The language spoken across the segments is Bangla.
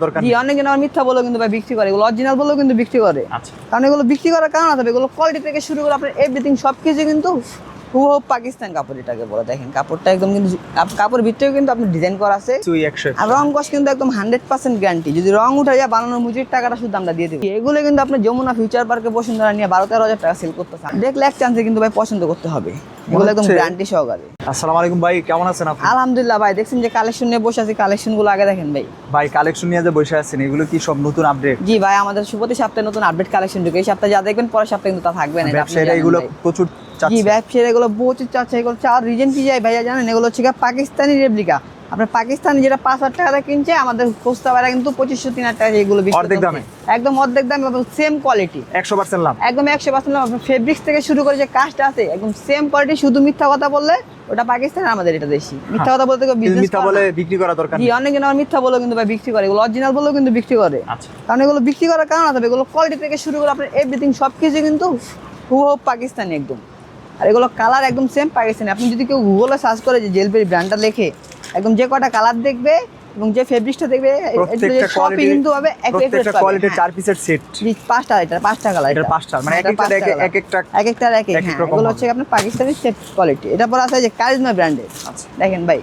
দরকার জি, অনেকে আমার মিথ্যা বলেও কিন্তু ভাই বিক্রি করে, এগুলো অরিজিনাল বলেও কিন্তু বিক্রি করে। আচ্ছা, কারণ এগুলো বিক্রি করার কারণ আছে, এগুলো কোয়ালিটি থেকে শুরু করে আপনার এভরিথিং সবকিছু কিন্তু হুবহু পাকিস্তান কাপড় এটাকে বলে। দেখেন কাপড়টা একদম কিন্তু কাপড়ের ভিতরেও কিন্তু আপনার ডিজাইন করা আছে, সুই 100 আর রং কস কিন্তু একদম 100% গ্যারান্টি। যদি রং উঠে যায় বানানোর মজুরির টাকাটা শুধু আমরা দিয়ে দেবো। এগুলো কিন্তু আপনি যমুনা ফিউচার পার্কে বসুন্ধরা নিয়ে 12-13 হাজার টাকা সেল করতেছে, দেখলে এক চান্সে কিন্তু ভাই পছন্দ করতে হবে, এগুলো একদম গ্যারান্টি সহকারে। আসসালামু আলাইকুম ভাই, কেমন আছেন আপনি? আলহামদুলিল্লাহ ভাই, দেখছেন যে কালেকশন নিয়ে বসে আছি, কালেকশন গুলো আগে দেখেন ভাই। ভাই কালেকশন নিয়ে যে বসে আছেন এগুলো কি সব নতুন আপডেট? জি ভাই, আমাদের প্রতি সপ্তাহে নতুন আপডেট কালেকশন ঢুকে, এই সপ্তাহে যা দেখবেন পরের সপ্তাহে কিন্তু তা থাকবে না। ব্যবসায়ীরা এগুলো প্রচুর জি, চাচ্ছে। ব্যবসায়ীরা এগুলো প্রচুর চাচ্ছে। এগুলো চার রিজন কি যায় ভাইয়া জানেন? এগুলো হচ্ছে পাকিস্তানি রেপ্লিকা। আপনার পাকিস্তানি যেটা 5,000 টাকা কিনছে, আমাদের খুচরা বাইরে কিন্তু 2,500-3,000 টাকা এগুলো বিক্রি অর্ধেক দামে, একদম অর্ধেক দামে এবং সেম কোয়ালিটি, 100% লাভ, একদম 100% লাভ। আপনার ফেব্রিক্স থেকে শুরু করে যে কাজটা আছে একদম সেম কোয়ালিটি, শুধু মিথ্যা কথা বললে ওটা পাকিস্তান, আমাদের এটা দেশি। মিথ্যা কথা বলতে বিজনেস মিথ্যা বলে বিক্রি করা দরকার জি, অনেকে আমার মিথ্যা বলেও কিন্তু ভাই বিক্রি করে, এগুলো অরিজিনাল বলেও কিন্তু বিক্রি করে। আচ্ছা, কারণ এগুলো বিক্রি করার কারণ আছে, এগুলো কোয়ালিটি থেকে শুরু করে আপনার এভরিথিং সবকিছু কিন্তু হুবহু পাকিস্তানি একদম। আর এগুলো কালার একদম সেম পাকিস্তানি। আপনি যদি কেউ গুগলে সার্চ করে যে জেলবেরি ব্র্যান্ডটা লেখে, একদম যে কটা কালার দেখবে এবং যে ফেব্রিক্সটা দেখবে, প্রত্যেকটা কোয়ালিটি কিন্তু হবে প্রত্যেকটা কোয়ালিটি 4 পিসের সেট। জি, 5টা কালার, এটা 5টা, মানে এক একটা হ্যাঁ, এগুলো হচ্ছে আপনার পাকিস্তানি সেট কোয়ালিটি। এটা পর আছে যে কারিজমা ব্র্যান্ডের। আচ্ছা, দেখেন ভাই,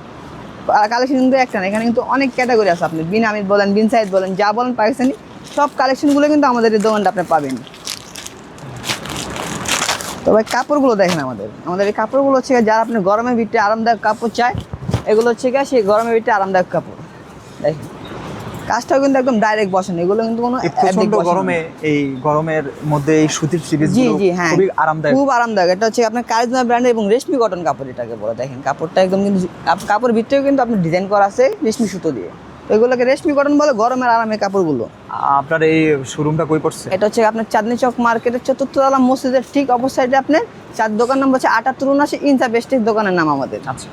কালেকশন কিন্তু একটা না, এখানে কিন্তু অনেক ক্যাটাগরি আছে। আপনি বিন আমির বলেন, বিন সাইদ বলেন, যা বলেন পাকিস্তানি সব কালেকশনগুলো কিন্তু আমাদের এই দোকানটা আপনি পাবেন। তো ভাই কাপড়গুলো দেখেন, আমাদের এই কাপড়গুলো হচ্ছে যারা আপনি গরমের ভিতরে আরামদায়ক কাপড় চায়, এগুলো হচ্ছে সেই গরমের ভিতরে আরামদায়ক কাপড়। দেখেন কাজটাও কিন্তু একদম ডাইরেক্ট বসেন, এগুলো কিন্তু কোনো প্রচন্ড গরমে, এই গরমের মধ্যে এই সুতির থ্রি-পিসগুলো খুবই আরামদায়ক, খুব আরামদায়ক। এটা হচ্ছে আপনার কারিজমা ব্র্যান্ডের এবং রেশমি কটন কাপড় এটাকে বলে। দেখেন কাপড়টা একদম কিন্তু কাপড়ের ভিতরেও কিন্তু আপনার ডিজাইন করা আছে রেশমি সুতো দিয়ে, এগুলোকে রেশমি কটন বলে, গরমের আরামের কাপড়গুলো। আপনার এই শোরুমটা কই পড়ছে? এটা হচ্ছে আপনার চাঁদনি চক মার্কেটের 4র্থ তলা মসজিদের ঠিক অপোজিটে আপনার দোকান নাম্বার হচ্ছে 7879 ইনসা বেস্টিক দোকানের নাম আমাদের। আচ্ছা,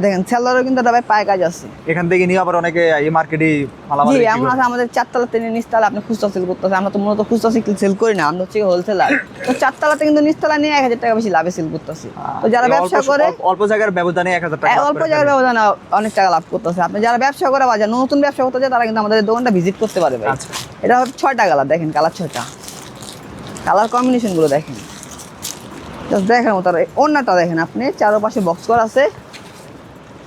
দেখেন সেলারও কিন্তু ভাই পায়ে কাজ আছে, এখান থেকে নিয়ে আবার অনেকে এই মার্কেটে মালামাল জি বিক্রি এমন করে। আছে আমাদের 4তলাতে নিচতলা আপনি খুচরা সেল করতেছে, আমরা তো মূলত খুচরা সেল করি না, আমরা হচ্ছে হোলসেলার। তো 4তলাতে কিন্তু নিচতলা নিয়ে 1,000 টাকা বেশি লাভে সেল করতেছি। তো যারা ব্যবসা করে অল্প জায়গার ব্যবধানে 1,000 টাকা, অল্প জায়গার ব্যবধানে অনেক টাকা লাভ করতেছে। আপনি যারা ব্যবসা করে বা যারা নতুন ব্যবসা করতে চায় তারা কিন্তু আমাদের দোকানটা ভিজিট করতে পারে ভাই। আচ্ছা, এটা 6টা কালার, দেখেন কালার 6টা, কালার কম্বিনেশনগুলো দেখেন জাস্ট দেখার মতো। ওড়নাটা দেখেন আপনি, চারপাশে বক্স করা আছে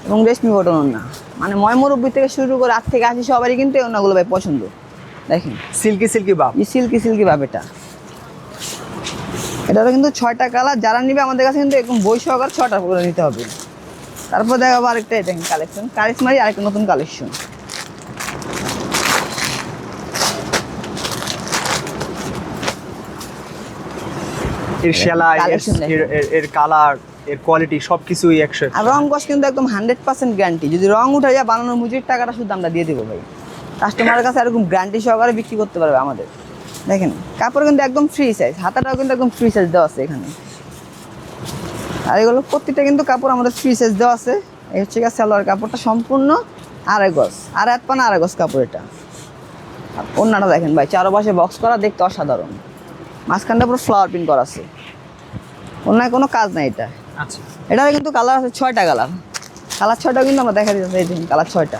এবং রেশমি কটন ওড়না, মানে ময়মুরব্বি থেকে শুরু করে 8 থেকে 80 সবারই কিন্তু এই ওড়নাগুলো ভাই পছন্দ। দেখেন সিল্কি ভাব, এই সিল্কি ভাব, এটারও কিন্তু 6টা কালার। যারা নিবে আমাদের কাছে কিন্তু একদম বই সহকার 6টা করে নিতে হবে। তারপর দেখাবো আরেকটা, দেখেন কালেকশন কারিজমারই আরেকটা নতুন কালেকশন। এর সেলাই, এর কালার, এর কোয়ালিটি সবকিছুই 100। আর রং কস কিন্তু একদম 100% গ্যারান্টি। যদি রং উঠে যায় বানানোর মজুরির টাকাটা শুধু আমরা দিয়ে দেবো ভাই। কাস্টমারের কাছে এরকম গ্যারান্টি সহকারে বিক্রি করতে পারবে আমাদের। দেখেন কাপড় কিন্তু একদম ফ্রি সাইজ, হাতাটাও কিন্তু একদম ফ্রি সাইজ দেওয়া আছে এখানে। আর এগুলো প্রত্যেকটা কিন্তু কাপড় আমাদের ফ্রি সাইজ দেওয়া আছে। এই হচ্ছে সালোয়ার কাপড়টা সম্পূর্ণ 2.5 গজ, আর 1.5 গজ কাপড় এটা। আর ওড়নাটা দেখেন ভাই, চারপাশে বক্স করা, দেখতে অসাধারণ। মাঝখানটা পুরো ফ্লাওয়ার প্রিন্ট করা আছে, ওড়নায় কোনো কাজ নাই এটা। আচ্ছা, এটার কিন্তু কালার আছে 6টা কালার, কালার 6টা কিন্তু আমরা দেখা দিচ্ছি, এই দেখুন কালার 6টা।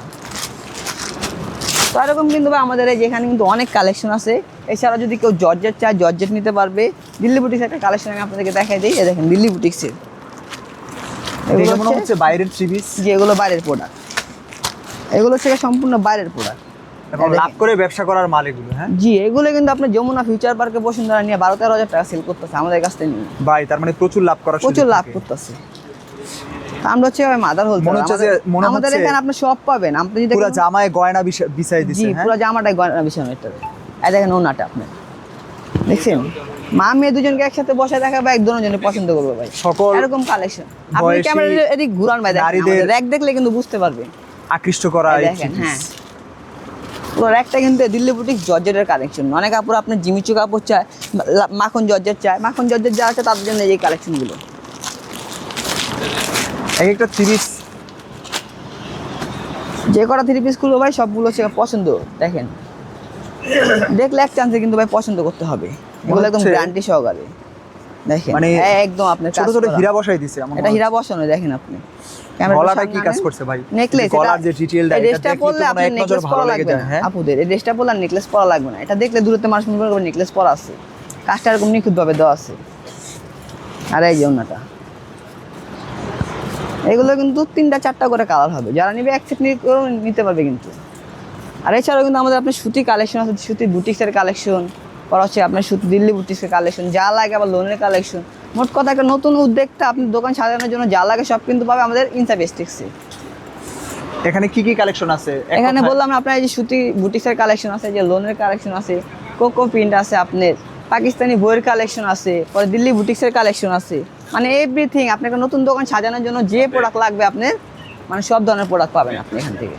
তো এরকম কিন্তু ভাই আমাদের এই যেখানে কিন্তু অনেক কালেকশন আছে। এছাড়া যদি কেউ জর্জেট চায় জর্জেট নিতে পারবে। দিল্লি বুটিক্স একটা কালেকশন আমি আপনাদেরকে দেখাই দিই, এই দেখেন দিল্লি বুটিক্সের, এগুলো মনে হচ্ছে বাইরের থ্রি-পিস, যে এগুলো বাইরের প্রোডাক্ট, এগুলো হচ্ছে সম্পূর্ণ বাইরের প্রোডাক্ট। এবং লাভ করে ব্যবসা করার মাল এগুলো। হ্যাঁ জি, এগুলো কিন্তু আপনি যমুনা ফিউচার পার্কে বসুন্ধরা নিয়ে 12-13 হাজার টাকা সেল করতেছে আমাদের কাছ থেকে নিয়ে ভাই। তার মানে প্রচুর লাভ করার সুযোগ, প্রচুর লাভ করতেছে। আমরা হচ্ছে মাদার হোলসেলার, আমাদের এখানে আপনি সব পাবেন। আপনি যদি পুরো জামায় গয়না বিছাই দিছে, জি পুরো জামাটাই গয়না বিছানো। এটা এই দেখেন ওনাটা আপনি দেখছেন, মা মেয়ে দুজনকে একসাথে বসে দেখাবে, এক দুজনে পছন্দ করবে ভাই। সকল এরকম কালেকশন আপনি ক্যামেরা এদিক ঘুরান ভাই, দেখেন র‍্যাক দেখলে কিন্তু বুঝতে পারবেন, আকৃষ্ট করা। দেখেন হ্যাঁ, পুরো র‍্যাকটা কিন্তু দিল্লি বুটিক জর্জেটের কালেকশন। অনেক কাপড় আপনার জিমিচু কাপড় চায়, মাখন জর্জেট চায়, মাখন জর্জেট যারা আছে তাদের জন্য এই কালেকশনগুলো। এক একটা থ্রি-পিস, যে কটা থ্রি-পিসগুলো ভাই সবগুলো হচ্ছে পছন্দ। দেখেন দেখলে এক চান্সে কিন্তু ভাই পছন্দ করতে হবে, এগুলো একদম গ্যারান্টি সহকারে। দেখেন মানে একদম আপনার ছোট ছোট হীরা বসাই দিছে আমার এটা হীরা বসানো দেখেন আপনি গলাটা কি কাজ করছে ভাই নেকলেস গলার যে ডিটেইলটা এটা ড্রেসটা পরলে আপনি এক নজর নেকলেস ভালো পরা লেগে লাগবে যায় না হ্যাঁ আপুদের এই ড্রেসটা পরলে নেকলেস পরা লাগবে না এটা দেখলে দূরতে মানুষ মনে করবে নেকলেস পরা আছে কাজটা এরকম নিখুঁত ভাবে দেওয়া আছে আর এই যে ওন্নাটা এগুলো কিন্তু 3টা 4টা করে কালার হবে যারা নিবে এক সেট নিতে পারবে কিন্তু আর এছাড়াও কিন্তু আমাদের আপনার সুতি কালেকশন আছে সুতি বুটিক্সের কালেকশন পর হচ্ছে আপনার সুতি দিল্লি বুটিক্সের কালেকশন যা লাগে আবার লোনের কালেকশন মোট কথা একটা নতুন উদ্যোগটা আপনি দোকান সাজানোর জন্য যা লাগে সব কিন্তু পাবে আমাদের ইনসা বেস্টিক্সে এখানে কি কি কালেকশন আছে এখানে বললাম না আপনার এই যে সুতি বুটিক্সের কালেকশন আছে যে লোনের কালেকশন আছে কোকো প্রিন্ট আছে আপনার পাকিস্তানি বইয়ের কালেকশন আছে পরে দিল্লি বুটিক্সের কালেকশন আছে মানে এভরিথিং আপনাকে নতুন দোকান সাজানোর জন্য যে প্রোডাক্ট লাগবে আপনার মানে সব ধরনের প্রোডাক্ট পাবেন আপনি এখান থেকে